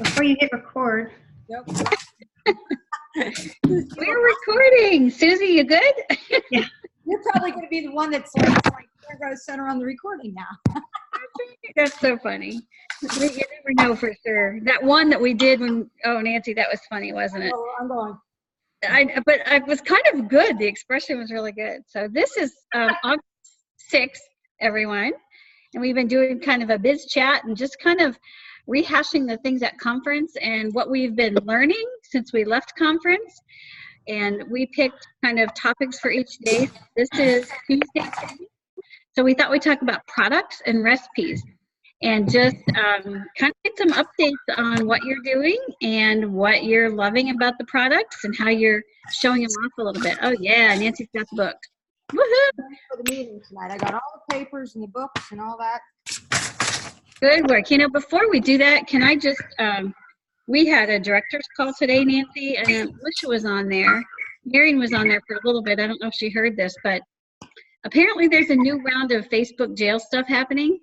Before you hit record. Yep. We're recording. Susie, you good? Yeah. You're probably going to be the one that's like we're going to center on the recording now. That's so funny. You never know for sure. That one that we did when, oh, Nancy, that was funny, wasn't it? Oh, I'm going. But I was kind of good. The expression was really good. So this is August 6th, everyone. And we've been doing kind of a biz chat and just kind of rehashing the things at conference and what we've been learning since we left conference. And we picked kind of topics for each day. This is Tuesday. So we thought we'd talk about products and recipes and just kind of get some updates on what you're doing and what you're loving about the products and how you're showing them off a little bit. Oh yeah, Nancy's got the book. Woohoo! For the meeting tonight, I got all the papers and the books and all that. Good work. You know, before we do that, can I just, we had a director's call today, Nancy, and Alicia was on there. Marion was on there for a little bit. I don't know if she heard this, but apparently there's a new round of Facebook jail stuff happening.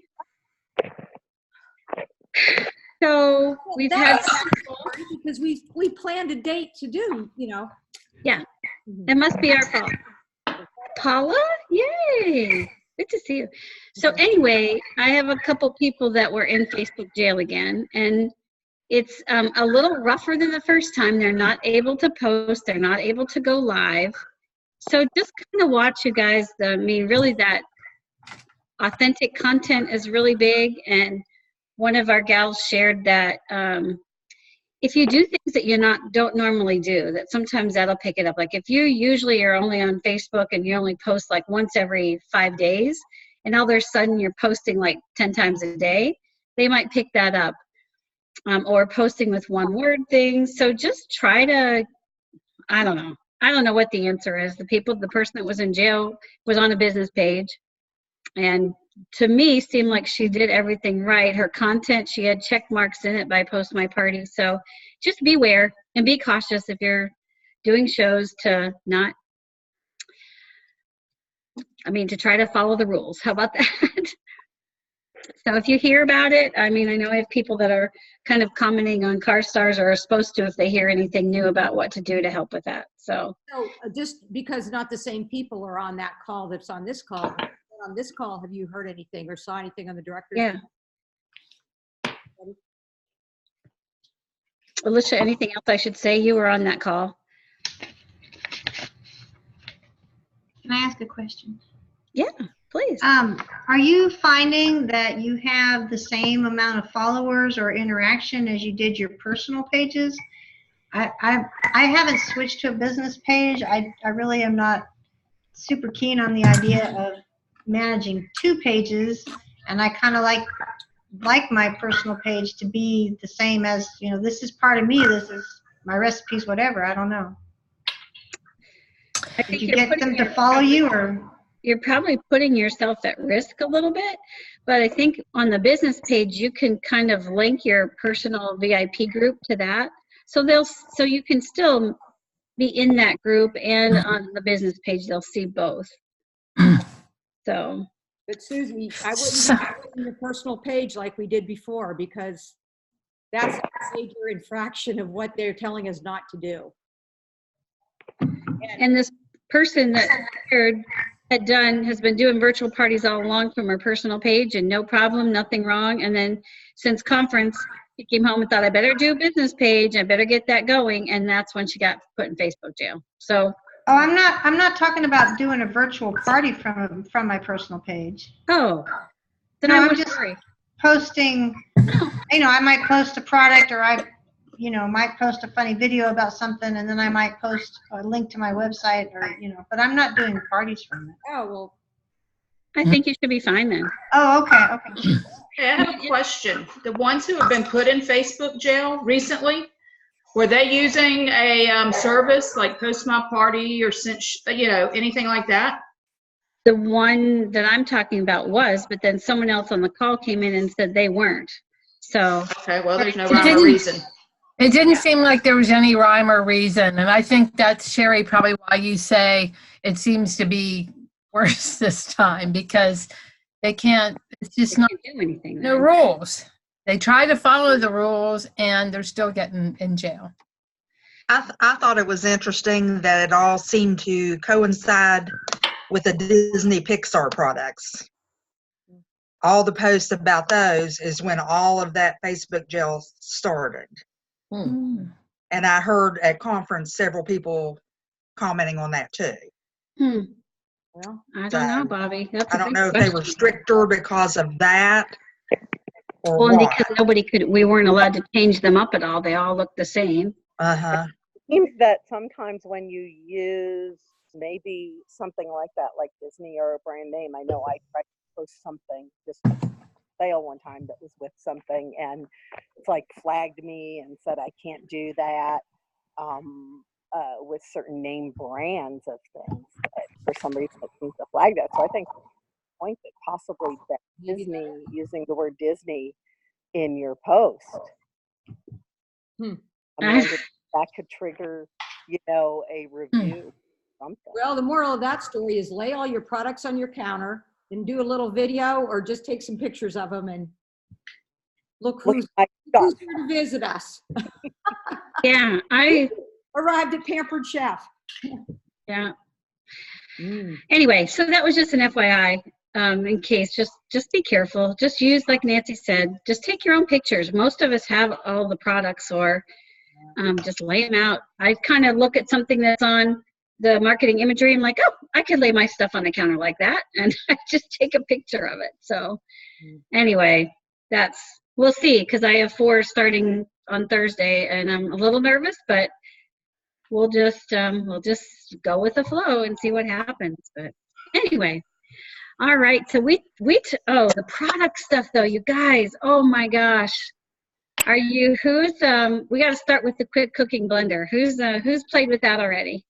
So we've had because we planned a date to do, you know. Yeah, it must be our fault. Paula, yay! Good to see you. So anyway, I have a couple people that were in Facebook jail again, and it's a little rougher than the first time. They're not able to post. They're not able to go live. So just kind of watch, you guys. I mean, really, that authentic content is really big. And one of our gals shared that if you do things that you don't normally do, that sometimes that'll pick it up. Like if you usually are only on Facebook and you only post like once every 5 days, and all of a sudden you're posting like 10 times a day, they might pick that up. Or posting with one word things. So just try to, I don't know what the answer is. The person that was in jail was on a business page, and to me seemed like she did everything right. Her content, she had check marks in it by Post My Party. So just beware and be cautious if you're doing shows to not, to try to follow the rules. How about that? So if you hear about it, I know I have people that are kind of commenting on Car Stars or are supposed to if they hear anything new about what to do to help with that. So just because not the same people are on that call that's on this call. On this call, have you heard anything or saw anything on the director's? Yeah. Alicia, anything else I should say? You were on that call. Can I ask a question? Yeah, please. Are you finding that you have the same amount of followers or interaction as you did your personal pages? I haven't switched to a business page. I really am not super keen on the idea of managing 2 pages, and I kind of like my personal page to be the same as, this is part of me, this is my recipes, whatever. I don't know. Did you get them to follow you, or? You're probably putting yourself at risk a little bit, but I think on the business page you can kind of link your personal VIP group to that, so you can still be in that group, and on the business page they'll see both. So, but Susie, I wouldn't be your personal page like we did before, because that's a major infraction of what they're telling us not to do. And this person that has been doing virtual parties all along from her personal page, and no problem, nothing wrong. And then since conference, she came home and thought, I better do a business page, I better get that going, and that's when she got put in Facebook jail. So. Oh, I'm not talking about doing a virtual party from my personal page. Oh, then I'm just posting. I might post a product, or I might post a funny video about something, and then I might post a link to my website, or but I'm not doing parties from it. Oh, well, I think you should be fine then. Oh, okay. Hey, I have a question. The ones who have been put in Facebook jail recently, were they using a service like Post My Party or anything like that? The one that I'm talking about was, but then someone else on the call came in and said they weren't. So. Okay, well, there's no rhyme or reason. It didn't seem like there was any rhyme or reason, and I think that's, Sherry, probably why you say it seems to be worse this time, because they can't. It's just not do anything. no rules. They try to follow the rules and they're still getting in jail. I thought it was interesting that it all seemed to coincide with the Disney Pixar products. All the posts about those is when all of that Facebook jail started. And I heard at conference several people commenting on that too. Well, I don't know, Bobby. That's I don't know if they were stricter because of that or well, and what. because we weren't allowed to change them up at all. They all look the same. Uh-huh. Seems that sometimes when you use maybe something like that, like Disney or a brand name, I know I tried to post something, just sale one time that was with something, and it's like flagged me and said I can't do that with certain name brands of things. But for some reason, it seems to flag that. So I think the point that possibly that Disney, using the word Disney in your post, I mean, that could trigger, a review. Something. Well, the moral of that story is lay all your products on your counter and do a little video, or just take some pictures of them and look who's here to visit us. Yeah, I arrived at Pampered Chef. Yeah. Anyway, so that was just an FYI. In case, just be careful. Just use, like Nancy said, just take your own pictures. Most of us have all the products, or just lay them out. I kind of look at something that's on the marketing imagery. I'm like, oh, I could lay my stuff on the counter like that, and I just take a picture of it. So anyway, we'll see, because I have 4 starting on Thursday, and I'm a little nervous, but we'll just go with the flow and see what happens. But anyway, all right. So the product stuff though, you guys. Oh my gosh, we got to start with the quick cooking blender. Who's played with that already?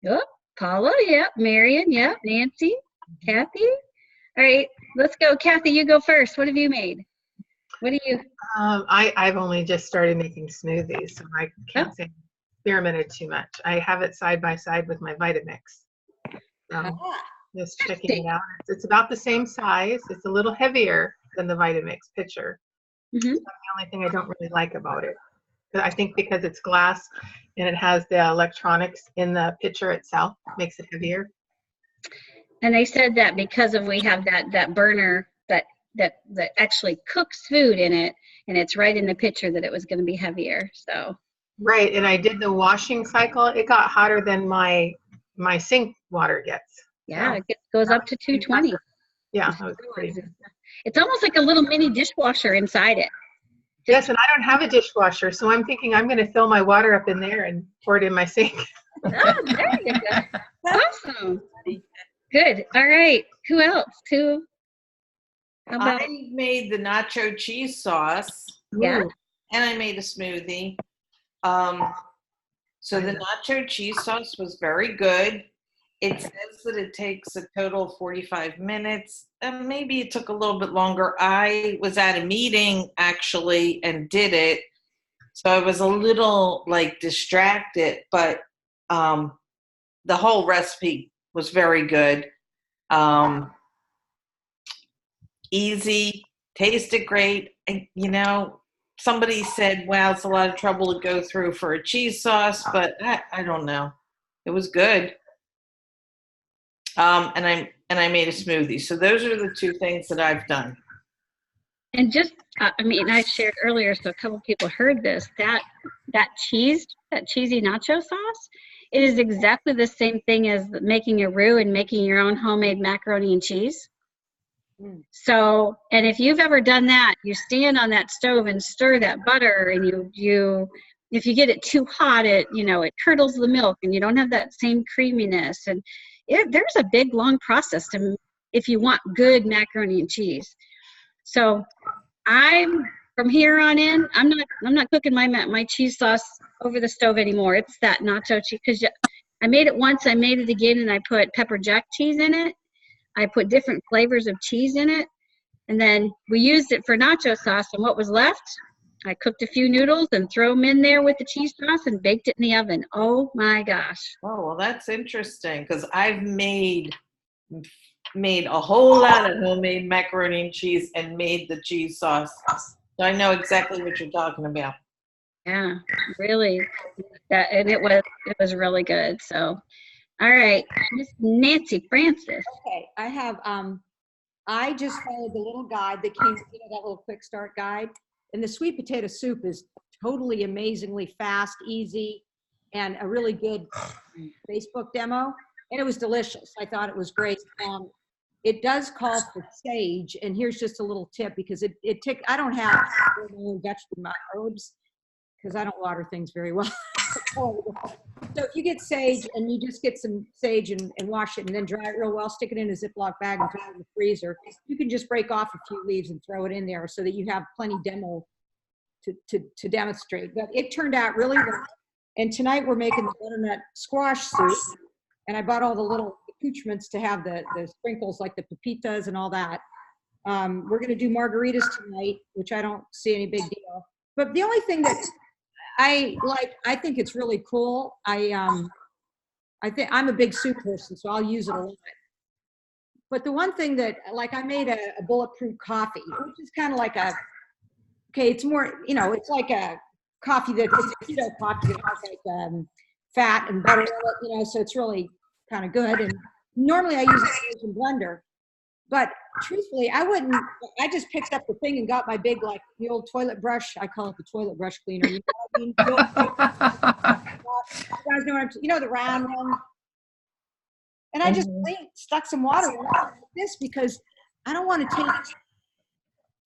Oh, Paula, yep. Marion, yep. Nancy, Kathy. All right, let's go. Kathy, you go first. What have you made? What do you? I've only just started making smoothies, so I can't say experimented too much. I have it side by side with my Vitamix. Just checking it out. It's about the same size. It's a little heavier than the Vitamix pitcher. That's the only thing I don't really like about it. But I think because it's glass and it has the electronics in the pitcher itself, makes it heavier. And they said that because we have that burner that actually cooks food in it, and it's right in the pitcher, that it was going to be heavier. So right, and I did the washing cycle. It got hotter than my sink water gets. Yeah, so it goes up to 220. Yeah, that was pretty. It's almost like a little mini dishwasher inside it. Yes, and I don't have a dishwasher, so I'm thinking I'm going to fill my water up in there and pour it in my sink. Oh, there you go. Awesome. Good. All right. Who else? I made the nacho cheese sauce. Yeah. And I made a smoothie. So the nacho cheese sauce was very good. It says that it takes a total of 45 minutes. And maybe it took a little bit longer. I was at a meeting actually and did it. So I was a little distracted, but the whole recipe was very good. Easy, tasted great. And, somebody said, wow, it's a lot of trouble to go through for a cheese sauce, but I don't know. It was good. And I made a smoothie. So those are the 2 things that I've done. And just, I shared earlier, so a couple people heard this, that cheesy nacho sauce, it is exactly the same thing as making a roux and making your own homemade macaroni and cheese. So, and if you've ever done that, you stand on that stove and stir that butter, and if you get it too hot, it curdles the milk, and you don't have that same creaminess. And there's a big, long process if you want good macaroni and cheese. So from here on in, I'm not cooking my cheese sauce over the stove anymore. It's that nacho cheese, because I made it once, I made it again, and I put pepper jack cheese in it. I put different flavors of cheese in it, and then we used it for nacho sauce, and what was left, I cooked a few noodles and throw them in there with the cheese sauce and baked it in the oven. Oh my gosh. Oh, well, that's interesting, because I've made made a whole lot of homemade macaroni and cheese and made the cheese sauce. So I know exactly what you're talking about. Yeah, really. And it was really good. So, all right, Miss Nancy Francis. Okay, I have, I just followed the little guide that came, you know, that little quick start guide. And the sweet potato soup is totally amazingly fast, easy, and a really good Facebook demo. And it was delicious. I thought it was great. It does call for sage, and here's just a little tip because I don't have vegetable microbes because I don't water things very well. So if you get sage and you just get some sage and wash it and then dry it real well, stick it in a Ziploc bag and throw it in the freezer. You can just break off a few leaves and throw it in there so that you have plenty demo to demonstrate. But it turned out really well. And tonight we're making the butternut squash soup. And I bought all the little accoutrements to have the sprinkles like the pepitas and all that. We're going to do margaritas tonight, which I don't see any big deal. But the only thing that I think it's really cool. I think I'm a big soup person, so I'll use it a lot. But the one thing that, like, I made a bulletproof coffee, which is kind of like it's more, you know, it's like a coffee it's a keto coffee that has like fat and butter in it, you know, so it's really kind of good. And normally I use a frozen blender, but truthfully, I just picked up the thing and got my big, like, the old toilet brush. I call it the toilet brush cleaner. You know what I mean? You guys know what you know, the round one. And I just stuck some water in this because I don't want to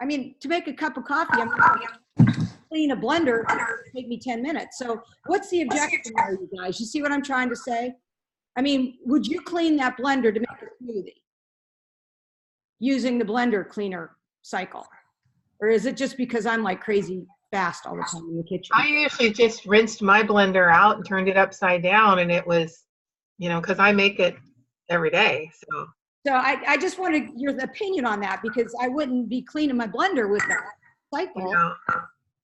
to make a cup of coffee, I'm going to clean a blender. It'll take me 10 minutes. So what's the objective there, you guys? You see what I'm trying to say? I mean, would you clean that blender to make a smoothie using the blender cleaner cycle? Or is it just because I'm like crazy fast all the time in the kitchen? I usually just rinsed my blender out and turned it upside down, and it was, you know, because I make it every day. So I just wanted your opinion on that because I wouldn't be cleaning my blender with that cycle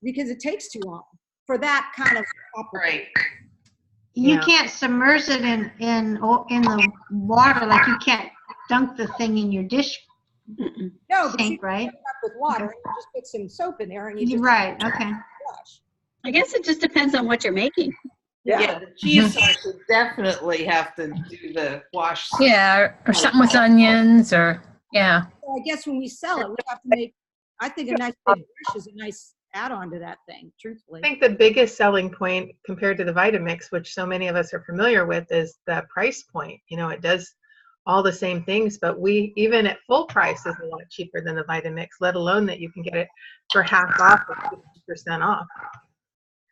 because it takes too long for that kind of operation. Right. You can't submerge it in the water, like you can't dunk the thing in your dish No, but you sink, right? fill it up with water and you just put some soap in there and you just Right, okay. wash. I guess it just depends on what you're making. Yeah, the cheese sauce would definitely have to do the wash. Yeah, or something with onions or, yeah. So I guess when we sell it, we have to make, I think a nice big brush is a nice add-on to that thing, truthfully. I think the biggest selling point compared to the Vitamix, which so many of us are familiar with, is the price point. You know, it does all the same things, but even at full price is a lot cheaper than the Vitamix, let alone that you can get it for half off or 50% off.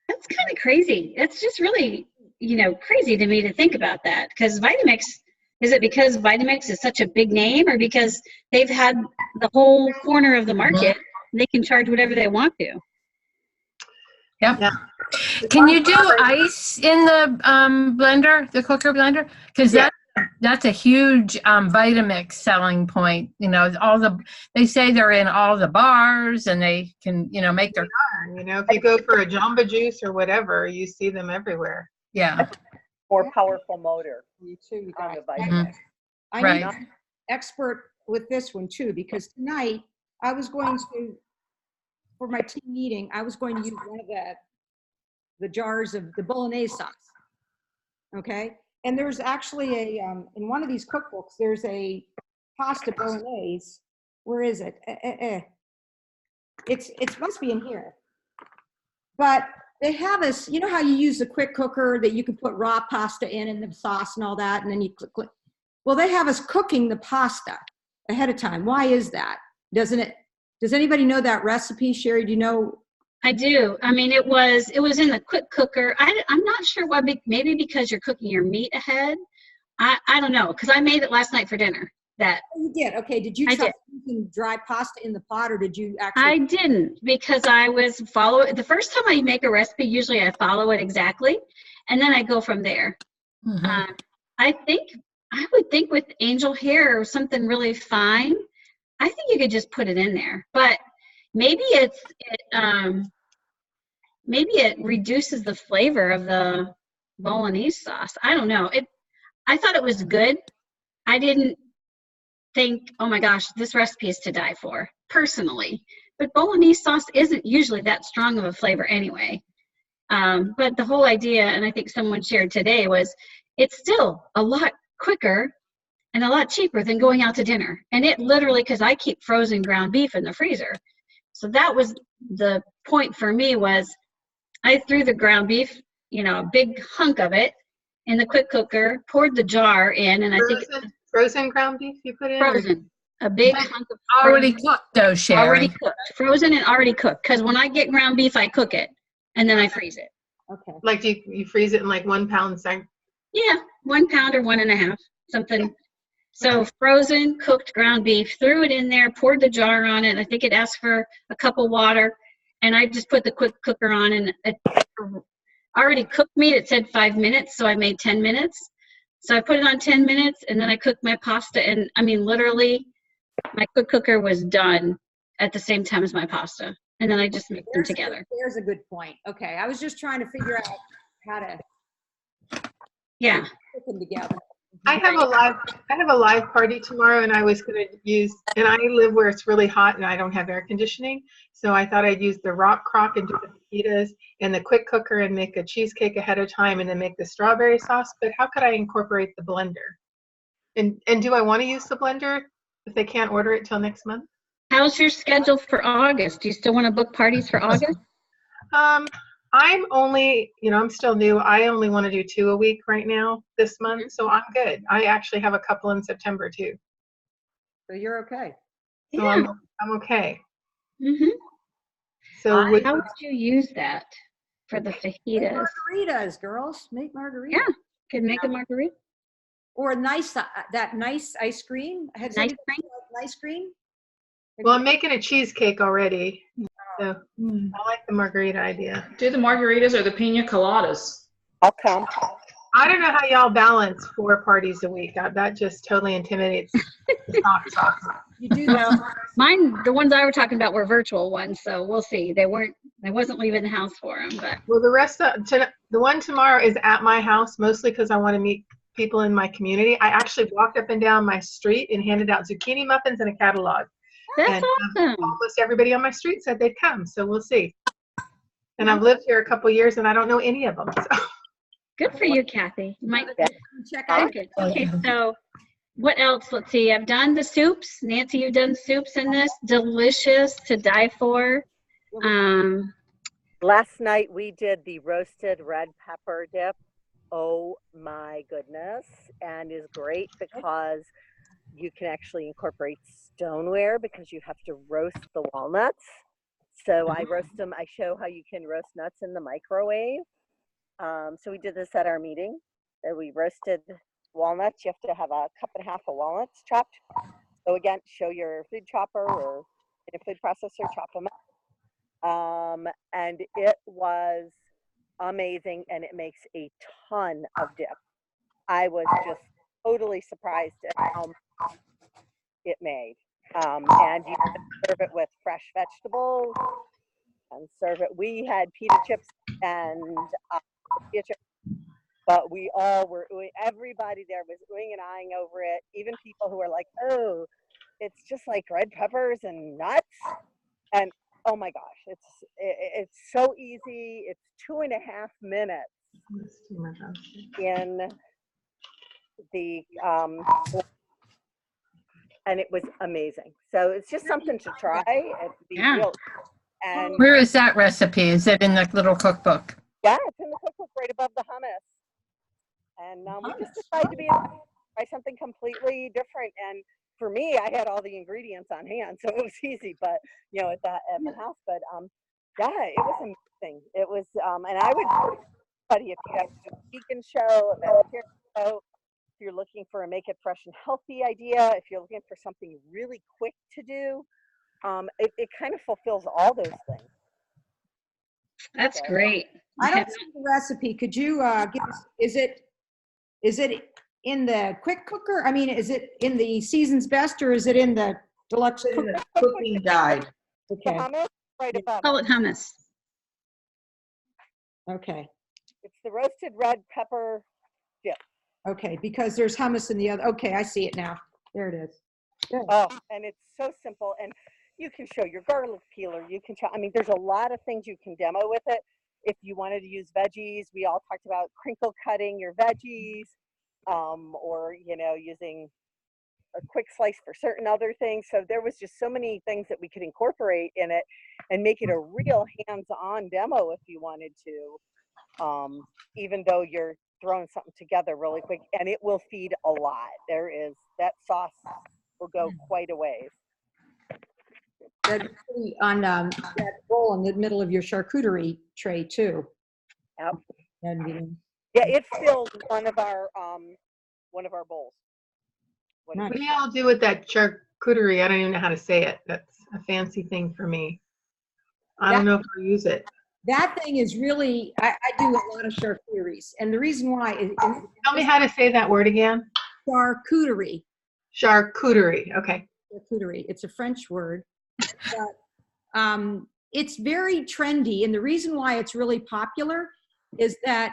That's kind of crazy. It's just really, you know, crazy to me to think about that. Because Vitamix, is it because Vitamix is such a big name, or because they've had the whole corner of the market and they can charge whatever they want to? Yep. Yeah. Can you do ice in the blender, the cooker blender? Because that's a huge Vitamix selling point. You know, they say they're in all the bars and they can, you know, make their. You know, if you go for a Jamba Juice or whatever, you see them everywhere. Yeah. More powerful motor. You too. On the I Vitamix. need Right. an expert with this one too, because tonight I was going to, for my team meeting, I was going to use one of the jars of the bolognese sauce. Okay. And there's actually in one of these cookbooks, there's a pasta bolognese. Where is it? It must be in here. But they have this, you know how you use the quick cooker that you can put raw pasta in the sauce and all that, and then you click. Well, they have us cooking the pasta ahead of time. Why is that? Does anybody know that recipe? Sherry, do you know? I do. I mean, it was in the quick cooker. I'm not sure why. Maybe because you're cooking your meat ahead. I don't know, because I made it last night for dinner. Oh, you did? Okay. Did you try using dry pasta in the pot, or did you actually? I didn't, because I was the first time I make a recipe, usually I follow it exactly, and then I go from there. Mm-hmm. I would think with angel hair or something really fine, I think you could just put it in there. But maybe it reduces the flavor of the bolognese sauce. I don't know. I thought it was good. I didn't think, oh my gosh, this recipe is to die for, personally. But bolognese sauce isn't usually that strong of a flavor anyway. But the whole idea, and I think someone shared today, was it's still a lot quicker and a lot cheaper than going out to dinner. And it literally, because I keep frozen ground beef in the freezer. So that was the point for me, was I threw the ground beef, a big hunk of it in the quick cooker, poured the jar in, and I think Frozen ground beef you put in? or- frozen, a big hunk of Already cooked though, Sherry. already cooked, frozen and already cooked. Because when I get ground beef, I cook it and then I freeze it. Okay. Like you freeze it in like 1 pound sack? Yeah, 1 pound or 1.5, something. So frozen, cooked ground beef, threw it in there, poured the jar on it. I think it asked for a cup of water, and I just put the quick cooker on, and it already cooked meat. It said 5 minutes, so I made 10 minutes. So I put it on 10 minutes, and then I cooked my pasta, and I mean, literally, my quick cooker was done at the same time as my pasta, and then I just mixed them together. There's a good point. Okay, I was just trying to figure out how to Yeah. put them together. I have a live party tomorrow, and I was going to use, and I live where it's really hot and I don't have air conditioning, so I thought I'd use the rock crock and do the fajitas and the quick cooker and make a cheesecake ahead of time and then make the strawberry sauce. But how could I incorporate the blender? And do I want to use the blender if they can't order it till next month? How's your schedule for August? Do you still want to book parties for August? I'm only, I'm still new. I only want to do 2 a week right now this month, so I'm good. I actually have a couple in September too. So you're okay. So Yeah. I'm okay. Mm-hmm. So How would you use that for the fajitas? Margaritas, girls. Make margaritas. Yeah, can make a margarita. Or nice, that nice ice cream. Has Nice anybody cream? tried ice cream? Well, I'm making a cheesecake already. So I like the margarita idea. Do the margaritas or the pina coladas. I'll come. I don't know how y'all balance 4 parties a week. That just totally intimidates the socks off. You do Well, that. mine, the ones I were talking about were virtual ones, so we'll see. I wasn't leaving the house for them, but Well, the rest of the one tomorrow is at my house, mostly because I want to meet people in my community. I actually walked up and down my street and handed out zucchini muffins and a catalog. that's And awesome. almost everybody on my street said they'd come, so we'll see. And I've lived here a couple years and I don't know any of them. So. Good for you, Kathy. You might Check out. Okay, so what else? Let's see. I've done the soups. Nancy, you've done soups in this. Delicious, to die for. Last night we did the roasted red pepper dip. Oh my goodness. And is great because you can actually incorporate stoneware because you have to roast the walnuts. So I roast them. I show how you can roast nuts in the microwave. So we did this at our meeting. We roasted walnuts. You have to have a 1.5 cups of walnuts chopped. So again, show your food chopper or a food processor, chop them up. And it was amazing, and it makes a ton of dip. I was just totally surprised at how much it made. And you can serve it with fresh vegetables and serve it. We had pita chips and pita chips, but we all were, everybody there was oohing and eyeing over it. Even people who were like, oh, it's just like red peppers and nuts. And oh my gosh, it's so easy. It's 2.5 minutes in the and it was amazing. So it's just something to try. And Where is that recipe? Is it in the little cookbook? yeah, it's in the cookbook right above the hummus. And we just decided to try something completely different. And for me, I had all the ingredients on hand, so it was easy. But at the house. But yeah, it was amazing. It was, and I would, if you have a vegan show, a vegetarian show, if you're looking for a make it fresh and healthy idea, if you're looking for something really quick to do, it kind of fulfills all those things. That's great. I don't see the recipe. Could you give us, is it in the quick cooker? I mean, is it in the Season's Best or is it in the deluxe Cooking guide. The hummus right above. Call it hummus. Okay. It's the roasted red pepper dip. Okay, because there's hummus in the other. Okay, I see it now. There it is. Oh, and it's so simple. And you can show your garlic peeler. You can show, I mean, there's a lot of things you can demo with it. If you wanted to use veggies, we all talked about crinkle cutting your veggies, or, you know, using a quick slice for certain other things. So there was just so many things that we could incorporate in it and make it a real hands-on demo if you wanted to, even though you're throwing something together really quick, and it will feed a lot. That sauce will go quite a ways. That's really on that bowl in the middle of your charcuterie tray too. Yep. And, Yeah, it filled one of our bowls. Nice. What do y'all do with that charcuterie? I don't even know how to say it. That's a fancy thing for me. I don't know if I'll use it. that thing is really, I do a lot of charcuteries. And the reason why is Tell me how to say that word again. charcuterie. Charcuterie. Okay. Charcuterie. It's a French word. But, it's very trendy. And the reason why it's really popular is that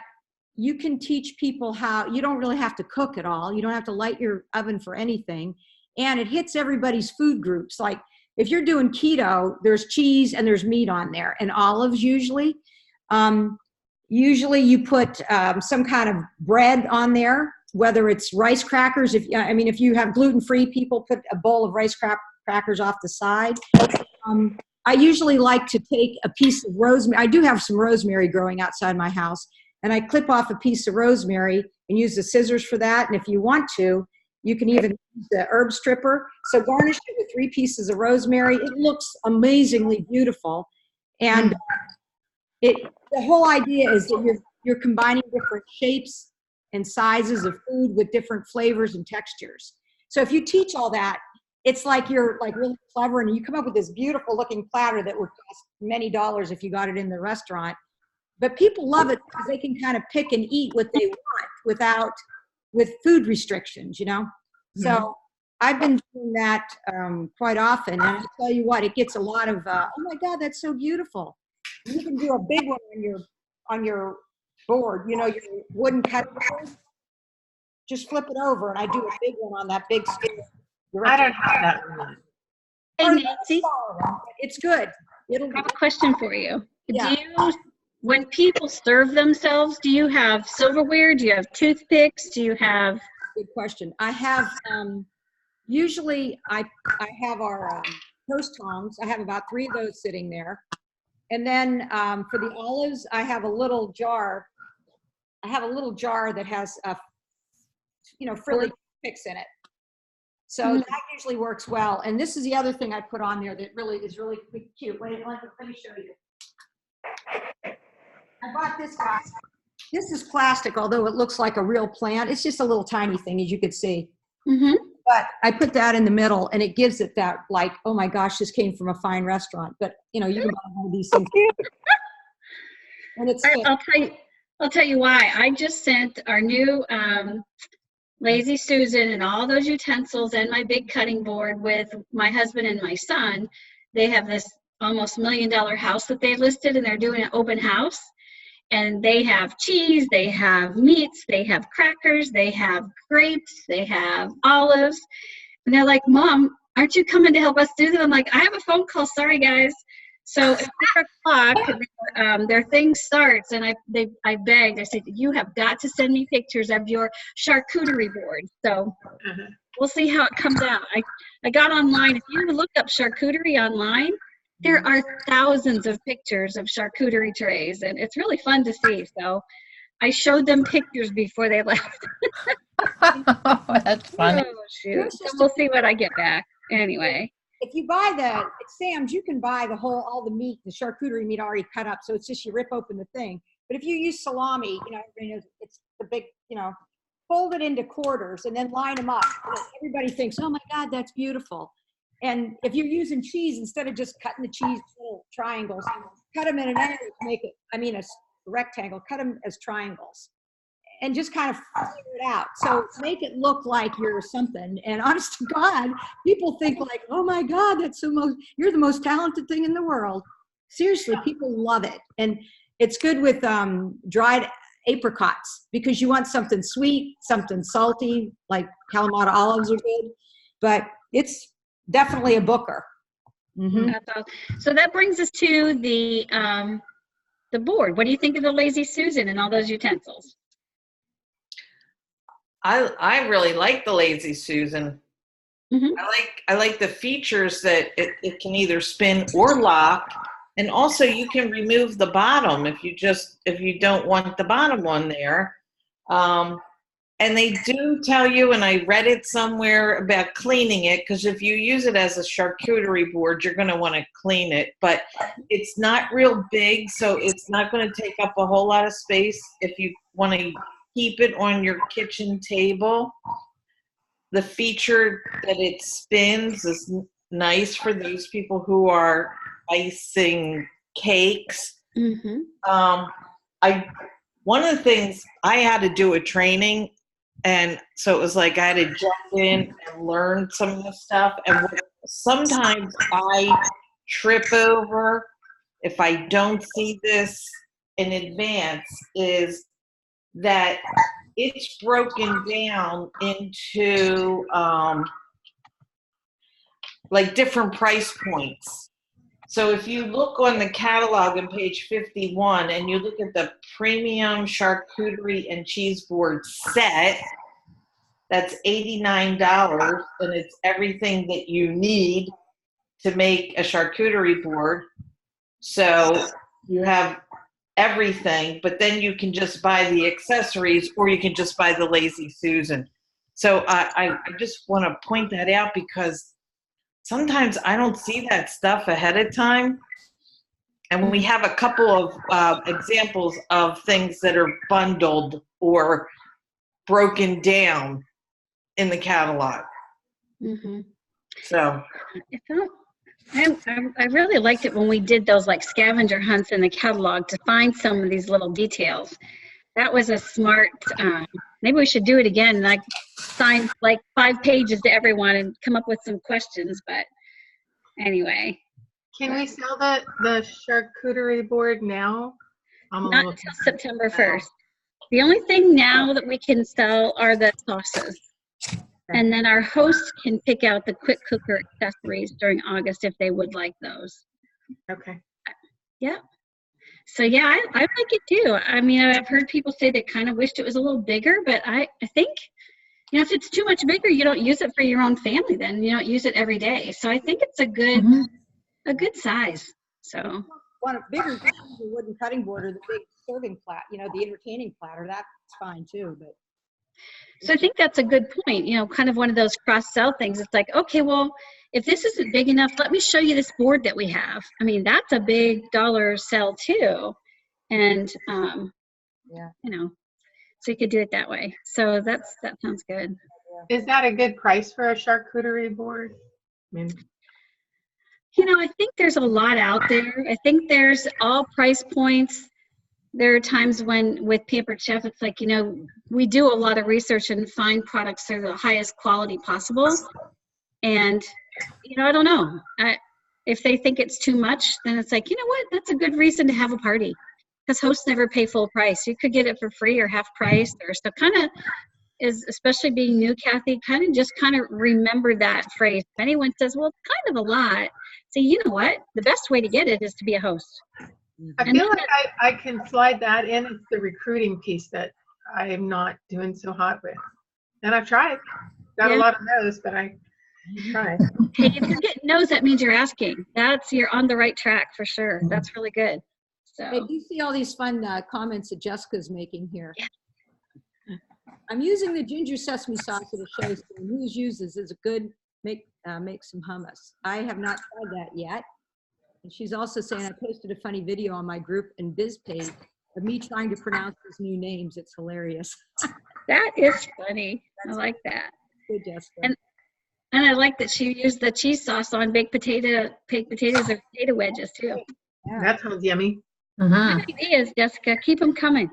you can teach people how, you don't really have to cook at all. You don't have to light your oven for anything. And it hits everybody's food groups. Like if you're doing keto, there's cheese and there's meat on there and olives usually. Usually you put some kind of bread on there, whether it's rice crackers. If you have gluten-free people, put a bowl of rice crackers off the side. I usually like to take a piece of rosemary. I do have some rosemary growing outside my house, and I clip off a piece of rosemary and use the scissors for that. And if you want to, you can even use the herb stripper. So garnish it with 3 pieces of rosemary. It looks amazingly beautiful. And the whole idea is that you're combining different shapes and sizes of food with different flavors and textures. So if you teach all that, it's like you're like really clever and you come up with this beautiful looking platter that would cost many dollars if you got it in the restaurant. But people love it because they can kind of pick and eat what they want with food restrictions, you know? So I've been doing that quite often. And I tell you what, it gets a lot of, oh my God, that's so beautiful. You can do a big one on your board, you know, your wooden cutting board. Just flip it over and I do a big one on that big scale. I don't have that one. Hey, Nancy, It's good. I have a question for you. Yeah. When people serve themselves, do you have silverware? Do you have toothpicks? Do you have? Good question. I have, usually I have our toast tongs. I have about 3 of those sitting there. And then for the olives, I have a little jar. I have a little jar that has, frilly picks in it. So that usually works well. And this is the other thing I put on there that really is really cute. Wait, let me show you. I bought this guy. This is plastic, although it looks like a real plant. It's just a little tiny thing, as you could see. But I put that in the middle, and it gives it that, like, oh my gosh, this came from a fine restaurant. But you can buy one of these things. And it's I'll tell you why. I just sent our new Lazy Susan and all those utensils and my big cutting board with my husband and my son. They have this almost $1 million house that they listed, and they're doing an open house. And they have cheese, they have meats, they have crackers, they have grapes, they have olives. And they're like, Mom, aren't you coming to help us do that? I'm like, I have a phone call. Sorry, guys. So at 4 o'clock, their thing starts, and I begged. I said, you have got to send me pictures of your charcuterie board. So we'll see how it comes out. I got online. If you look up charcuterie online, there are thousands of pictures of charcuterie trays, and it's really fun to see. So I showed them pictures before they left. That's funny. Oh, shoot. So we'll see what I get back. Anyway. If you buy at Sam's, you can buy all the meat, the charcuterie meat already cut up. So it's just you rip open the thing. But if you use salami, it's the big, fold it into quarters and then line them up. Everybody thinks, oh my God, that's beautiful. And if you're using cheese, instead of just cutting the cheese little triangles, cut them in an angle to make it, a rectangle, cut them as triangles. And just kind of figure it out. So make it look like you're something. And honest to God, people think like, oh my God, you're the most talented thing in the world. Seriously, people love it. And it's good with dried apricots because you want something sweet, something salty, like Kalamata olives are good. But it's definitely a booker. Mhm. That's all. So that brings us to the board. What do you think of the Lazy Susan and all those utensils? I really like the Lazy Susan. Mhm. I like the features that it can either spin or lock, and also you can remove the bottom if you don't want the bottom one there. And they do tell you, and I read it somewhere about cleaning it, because if you use it as a charcuterie board, you're going to want to clean it. But it's not real big, so it's not going to take up a whole lot of space if you want to keep it on your kitchen table. The feature that it spins is nice for those people who are icing cakes. Mhm. One of the things I had to do a training, and so it was like I had to jump in and learn some of the stuff. And what sometimes I trip over if I don't see this in advance is that it's broken down into like different price points. So if you look on the catalog on page 51 and you look at the premium charcuterie and cheese board set, that's $89, and it's everything that you need to make a charcuterie board. So you have everything, but then you can just buy the accessories, or you can just buy the Lazy Susan. So I just want to point that out, because sometimes I don't see that stuff ahead of time. And we have a couple of examples of things that are bundled or broken down in the catalog. Mm-hmm. So I really liked it when we did those like scavenger hunts in the catalog to find some of these little details. That was a smart, maybe we should do it again, like sign like 5 pages to everyone and come up with some questions, but anyway. Can we sell the charcuterie board now? Not until September 1st. The only thing now that we can sell are the sauces. And then our hosts can pick out the quick cooker accessories during August if they would like those. Okay. Yeah. So yeah, I like it too. I mean, I've heard people say they kind of wished it was a little bigger, but I think, you know, if it's too much bigger, you don't use it for your own family then. You don't use it every day. So I think it's a good size. So One bigger the wooden cutting board or the big serving platter, you know, the entertaining platter, that's fine too. But so I think that's a good point, you know, kind of one of those cross-sell things. It's like, okay, well, if this isn't big enough, let me show you this board that we have. I mean, that's a big dollar sell too. And, yeah, you know, so you could do it that way. So that sounds good. Is that a good price for a charcuterie board? I mean, You know, I think there's a lot out there. I think there's all price points. There are times when with Pampered Chef, it's like, you know, we do a lot of research and find products that are the highest quality possible. And, you know, I don't know. If they think it's too much, then it's like, you know what? That's a good reason to have a party. Because hosts never pay full price. You could get it for free or half price. Or so kind of is, especially being new, Kathy, kind of remember that phrase. If anyone says, well, it's kind of a lot, say, you know what? The best way to get it is to be a host. I feel like I can slide that in. It's the recruiting piece that I am not doing so hot with. And I've tried. Got a lot of no's, but I tried. Hey, if you're getting no's, that means you're asking. You're on the right track for sure. That's really good. So hey, do you see all these fun comments that Jessica's making here? Yeah. I'm using the ginger sesame sauce that it shows and who's uses is a good make some hummus. I have not tried that yet. And she's also saying I posted a funny video on my group and Biz page of me trying to pronounce these new names. It's hilarious. That is funny. I like that. Good, Jessica. And I like that she used the cheese sauce on baked potatoes or potato wedges too. Yeah. That sounds yummy. Good ideas, Jessica. Keep them coming.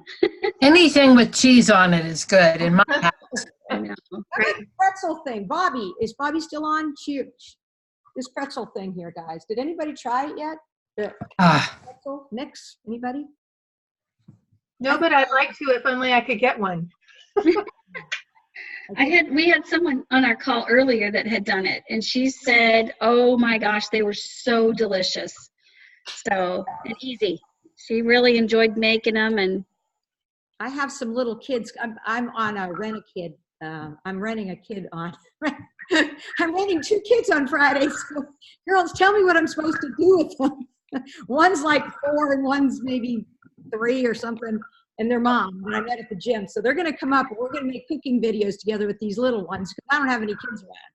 Anything with cheese on it is good in my house. I know. Pretzel thing. Bobby, is Bobby still on? This pretzel thing here, guys. Did anybody try it yet? The pretzel mix? Anybody? No, but I'd like to if only I could get one. We had someone on our call earlier that had done it, and she said, oh my gosh, they were so delicious. So, and easy. She really enjoyed making them, and I have some little kids. I'm on a rent-a-kid. I'm renting a kid on. I'm renting 2 kids on Friday. So, girls, tell me what I'm supposed to do with them. One's like 4 and one's maybe 3 or something, and their mom. And I met at the gym, so they're going to come up. And we're going to make cooking videos together with these little ones because I don't have any kids around.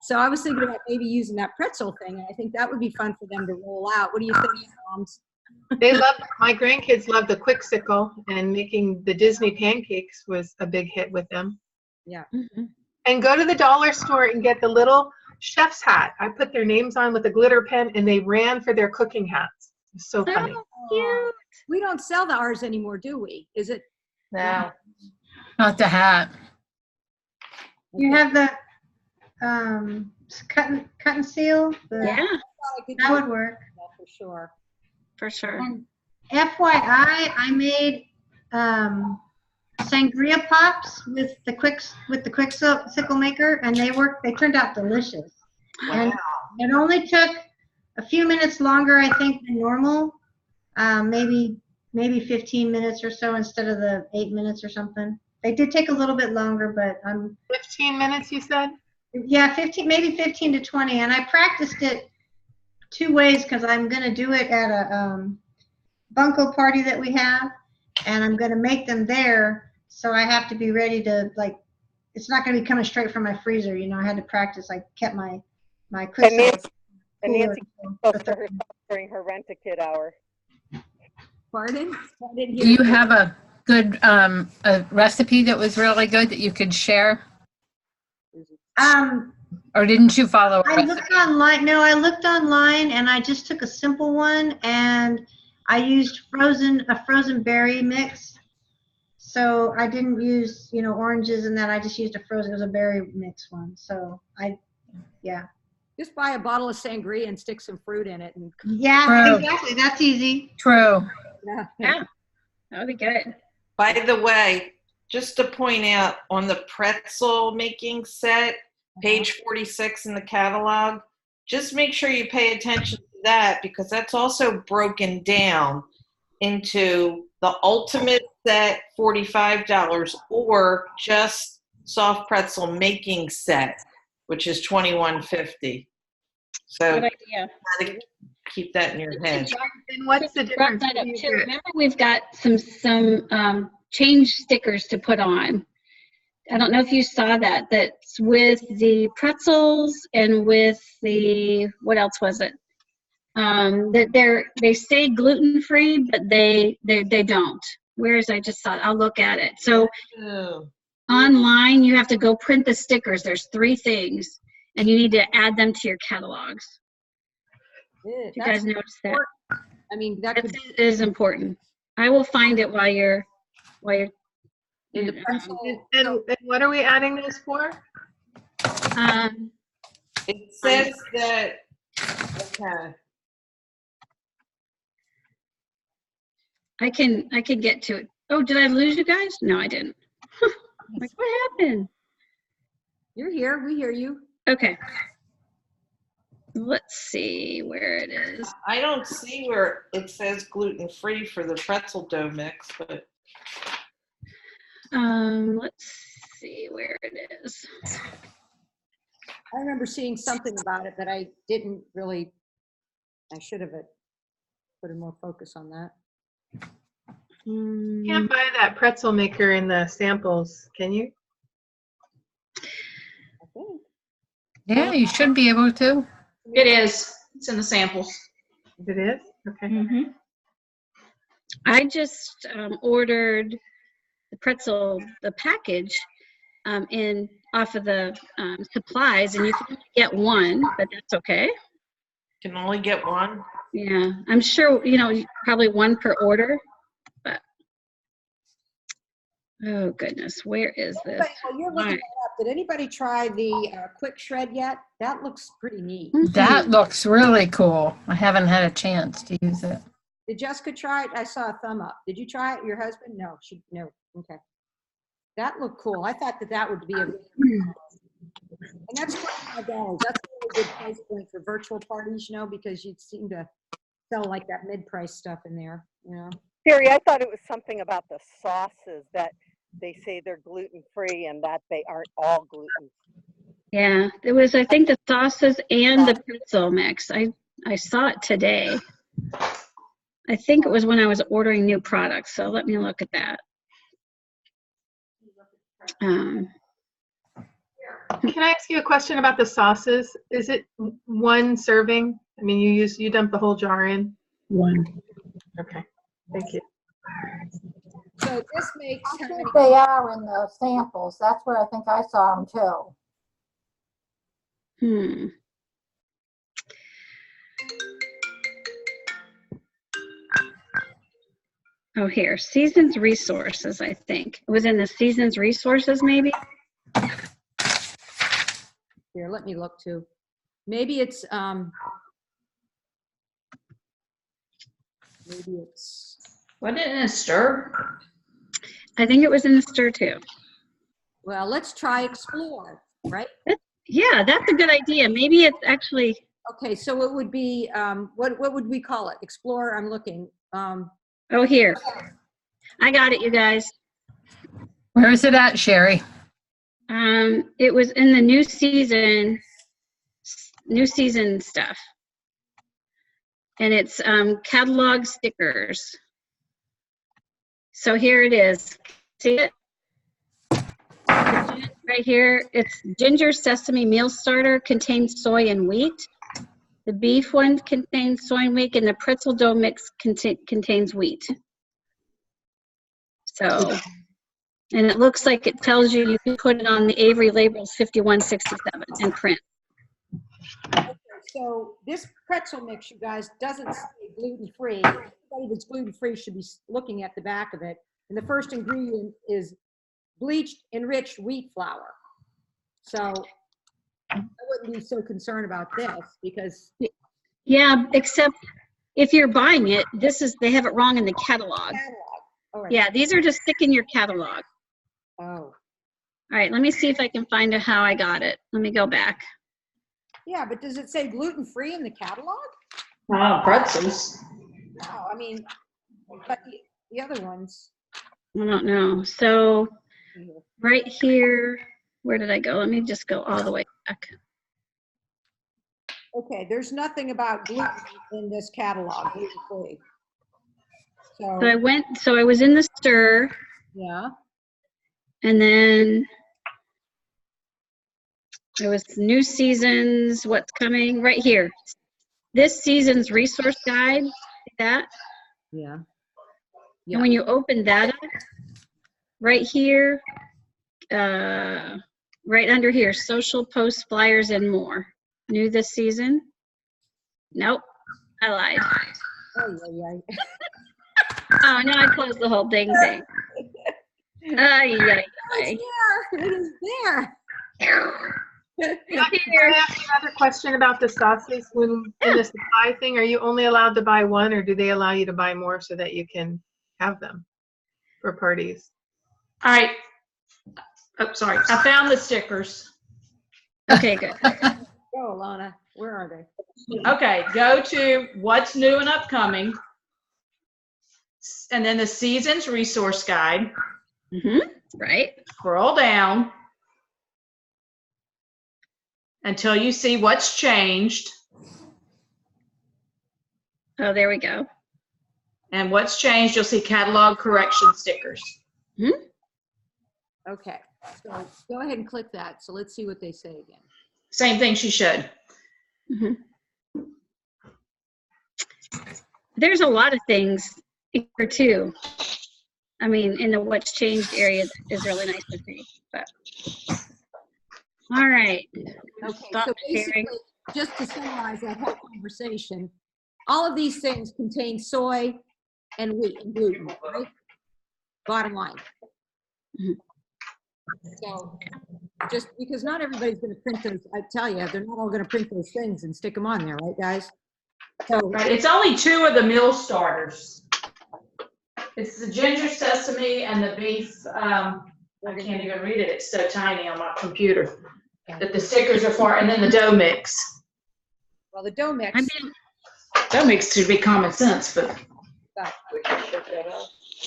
So I was thinking about maybe using that pretzel thing, and I think that would be fun for them to roll out. What do you think, moms? My grandkids love the Quick-Sickle, and making the Disney pancakes was a big hit with them. Yeah. And go to the dollar store and get the little chef's hat. I put their names on with a glitter pen, and they ran for their cooking hats. It's so funny. Cute. We don't sell ours anymore, do we? Is it? No. Not the hat. You have the cut and seal. yeah, That would work. For sure. for sure. And FYI, I made sangria pops with the Quick-Sickle maker, and they turned out delicious. And it only took a few minutes longer, I think, than normal. Maybe 15 minutes or so instead of the 8 minutes or something. They did take a little bit longer, but 15 minutes, you said? Yeah, 15, maybe 15 to 20. And I practiced it 2 ways because I'm going to do it at a bunco party that we have, and I'm going to make them there. So I have to be ready to, like, it's not going to be coming straight from my freezer. You know, I had to practice. I kept my Quick-Sickle And Nancy spoke for herself during her rent-a-kid hour. Pardon? I didn't Do hear you have a good a recipe that was really good that you could share? Or didn't you follow a I recipe? looked online. No, I looked online, and I just took a simple one, and I used a frozen berry mix. So I didn't use, oranges and that. I just used it was a berry mix one. So yeah. Just buy a bottle of sangria and stick some fruit in it. And Yeah, True. exactly. That's easy. True. Yeah, that would be good. By the way, just to point out on the pretzel making set, page 46 in the catalog, just make sure you pay attention to that because that's also broken down into the ultimate set, $45, or just soft pretzel making set, which is $21.50. So Good idea. gotta keep that in your head. And what's the difference? Brought that up too. Remember, we've got some change stickers to put on. I don't know if you saw that. That's with the pretzels and with what else was it? That they say gluten free, but they don't. I just saw it. I'll look at it. So online, you have to go print the stickers. There's 3 things, and you need to add them to your catalogs. You guys notice that? I mean, that is important. I will find it while you're in the pencil. And what are we adding those for? It says that, okay. I can get to it. Oh, did I lose you guys? No, I didn't. Like, what happened? You're here. We hear you. Okay. Let's see where it is. I don't see where it says gluten-free for the pretzel dough mix, but. Let's see where it is. I remember seeing something about it that I didn't really, I should have put more focus on that. You can't buy that pretzel maker in the samples, can you? I think. Yeah, you should be able to. It is. It's in the samples. It is? Okay. Mm-hmm. I just ordered the package off of the supplies, and you can only get one, but that's okay. Can only get one? Yeah, I'm sure, probably one per order, but oh goodness, where is this? Well, you're looking that up. Did anybody try the quick shred yet? That looks pretty neat. That looks really cool. I haven't had a chance to use it. Did Jessica try it? I saw a thumb up. Did you try it? Your husband? No, no. Okay. That looked cool. I thought that would be a, and that's $25. That's a really good price point for virtual parties, you know, because you'd seem to sell like that mid-price stuff in there, you know. Terry, I thought it was something about the sauces that they say they're gluten-free and that they aren't all gluten. Yeah, it was, I think, the sauces and the pretzel mix. I saw it today. I think it was when I was ordering new products, so let me look at that. Can I ask you a question about the sauces? Is it one serving? I mean, you dump the whole jar in? One. Okay, thank you. So this makes I how think many? they are in the samples. That's where I think I saw them too. Oh, here, Seasons Resources, I think. It was in the Seasons Resources, maybe? Here, let me look too. Maybe it's Wasn't it in a stir? I think it was in the stir too. well, let's try Explore, right? Yeah, that's a good idea. Maybe it's actually, Okay, so it would be what would we call it? Explore, I'm looking. oh, here. I got it, you guys. Where is it at, Sherry? It was in the new season stuff. And it's catalog stickers. So here it is. See it? Right here, it's ginger sesame meal starter, contains soy and wheat. The beef one contains soy and wheat, and the pretzel dough mix contains wheat. So, and it looks like it tells you you can put it on the Avery labels 5167 and print. Okay, so this pretzel mix, you guys, doesn't say gluten-free. Anybody that's gluten-free should be looking at the back of it. And the first ingredient is bleached enriched wheat flour. So I wouldn't be so concerned about this because. Yeah, except if you're buying it, they have it wrong in the catalog. All right. Yeah, these are to stick in your catalog. Oh. All right, let me see if I can find out how I got it. Let me go back. Yeah, but does it say gluten-free in the catalog? Pretzels. No, I mean, but the other ones. I don't know. So right here, where did I go? Let me just go all the way back. Okay, there's nothing about gluten in this catalog, gluten-free. So I was in the stir, Yeah. and then there was new seasons, what's coming, right here. This season's resource guide, see that? Yeah. And when you open that up, right here, right under here, social posts, flyers, and more. New this season? Nope, I lied. Oh, yeah, yeah. Oh, now I closed the whole dang thing. It is there. Can I ask another question about the sauces? When in the supply thing, are you only allowed to buy one, or do they allow you to buy more so that you can have them for parties? All right. Oh, sorry. I found the stickers. Okay, good. Go, Alana. Where are they? Okay, go to what's new and upcoming, and then the season's resource guide. Right. Scroll down until you see what's changed. Oh, there we go. And what's changed, you'll see catalog correction stickers. Okay, so go ahead and click that. So let's see what they say again. Same thing she should. There's a lot of things here too. I mean, in the what's changed area is really nice to see. But all right. Okay, Stop so basically, sharing. just to summarize that whole conversation, all of these things contain soy and wheat and gluten, right? Bottom line. So just because not everybody's going to print those, I tell you, they're not all going to print those things and stick them on there, right, guys? So Right, it's only 2 of the meal starters. It's the ginger sesame and the beef I can't even read it. It's so tiny on my computer. That the stickers are far, and then the dough mix. Well, the dough mix. I mean, Dough mix should be common sense, but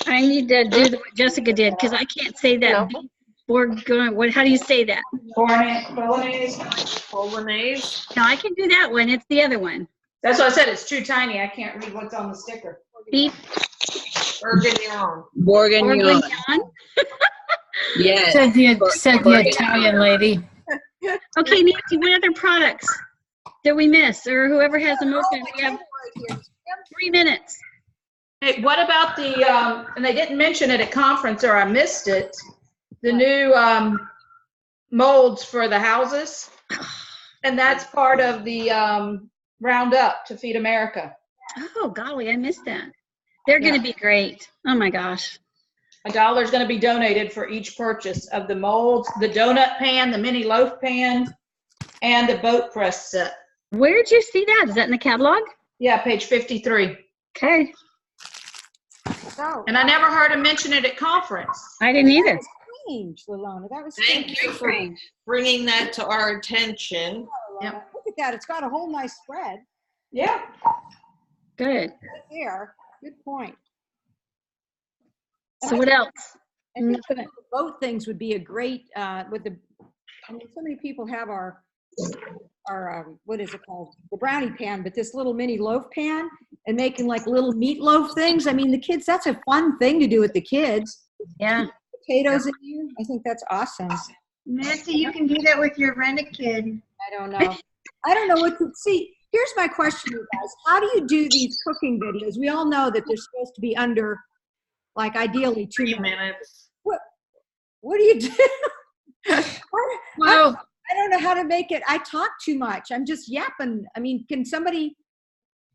I need to do what Jessica did because I can't say that. Beef bourguignon. What? How do you say that? bolognese. Bolognese. No, I can do that one. It's the other one. That's why I said it's too tiny. I can't read what's on the sticker. Beef Bourguignon. bourguignon. Yes. Said the Italian lady. Okay, Nancy, what other products did we miss? Or whoever has them open, we have 3 minutes. Hey, what about the, and they didn't mention it at conference or I missed it, the new molds for the houses? And that's part of the Roundup to Feed America. Oh, golly, I missed that. They're going to be great. Oh, my gosh. $1 is going to be donated for each purchase of the molds, the donut pan, the mini loaf pan, and the boat press set. Where did you see that? Is that in the catalog? Yeah, page 53. Okay. So, And I never heard him mention it at conference. I didn't either. strange, Lalona. That was Thank you for bringing that to our attention. Yep. Look at that. It's got a whole nice spread. Yeah. Good. Right there. Good point. So what else? I think the boat things would be a great, with the, I mean, so many people have our what is it called? The brownie pan, but this little mini loaf pan and making like little meatloaf things. I mean, the kids, that's a fun thing to do with the kids. Yeah. Potatoes in here. I think that's awesome. Nancy, you can do that with your Rent-A-Kid. I don't know. I don't know what to see. Here's my question, you guys. How do you do these cooking videos? We all know that they're supposed to be under, like, ideally 2 minutes. What do you do? Well, I don't know how to make it. I talk too much. I'm just yapping. I mean, can somebody?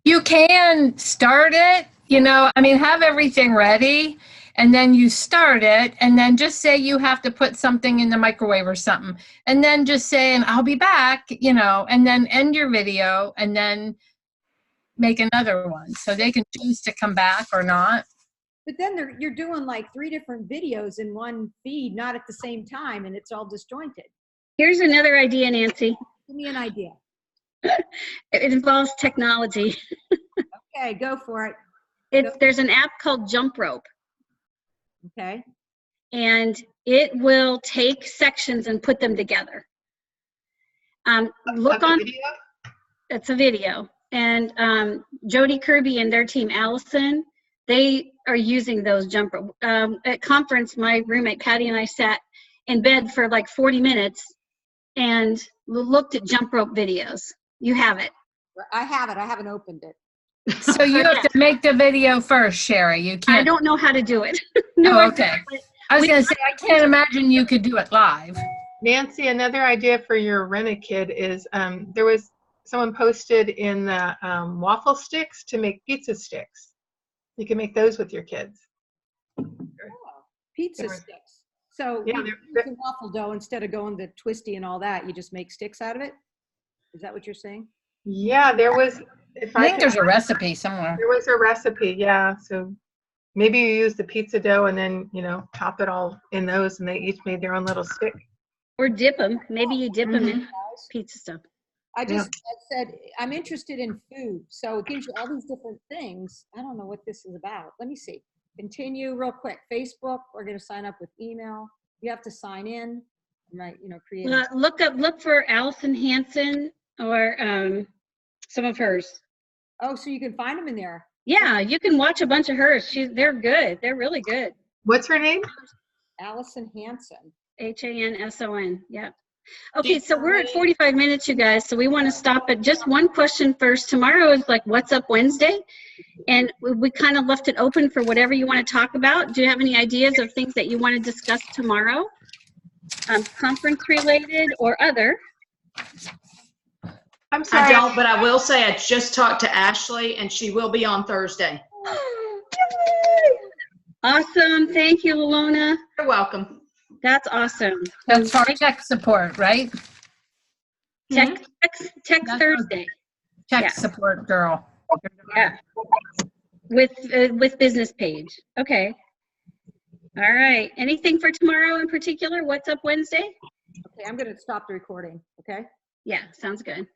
you can start it, have everything ready, and then you start it, and then just say you have to put something in the microwave or something, and then just say, and I'll be back, and then end your video, and then make another one. So they can choose to come back or not. But then you're doing like 3 different videos in one feed, not at the same time, and it's all disjointed. Here's another idea, Nancy. Give me an idea. It involves technology. Okay, go for it. There's an app called Jump Rope. Okay. And it will take sections and put them together. Look on. Video? It's a video. And Jody Kirby and their team, Allison, they are using those jump rope. At conference, my roommate Patty and I sat in bed for like 40 minutes and looked at jump rope videos. You have it. I have it. I haven't opened it. So you have to make the video first, Sherry. You can't. I don't know how to do it. Okay. I was going to say, I can't imagine you could do it live. Nancy, another idea for your Rent-A-Kid is there was someone posted in the waffle sticks to make pizza sticks. You can make those with your kids. Oh, pizza sticks. So yeah, you use waffle dough instead of going the twisty and all that. You just make sticks out of it. Is that what you're saying? Yeah, there was. I think there's a recipe somewhere. There was a recipe, yeah. So maybe you use the pizza dough and then top it all in those, and they each made their own little stick. Or dip them. Maybe you dip them in pizza stuff. I said I'm interested in food, so it gives you all these different things. I don't know what this is about. Let me see. Continue real quick. Facebook. We're going to sign up with email. You have to sign in, right? Create. Look for Allison Hansen or some of hers. Oh, so you can find them in there. Yeah, you can watch a bunch of hers. They're good. They're really good. What's her name? Allison Hansen. Hanson. Yeah. Okay, so we're at 45 minutes, you guys. So we want to stop at just one question first. Tomorrow is like What's Up Wednesday, and we kind of left it open for whatever you want to talk about. Do you have any ideas of things that you want to discuss tomorrow, conference related or other? I'm sorry. I don't, but I will say I just talked to Ashley, and she will be on Thursday. Awesome. Thank you, Lalona. You're welcome. That's awesome. That's for tech support, right? Tech Thursday. Tech support girl. Yeah. With business page. Okay. All right. Anything for tomorrow in particular? What's up Wednesday? Okay, I'm going to stop the recording. Okay. Yeah, sounds good.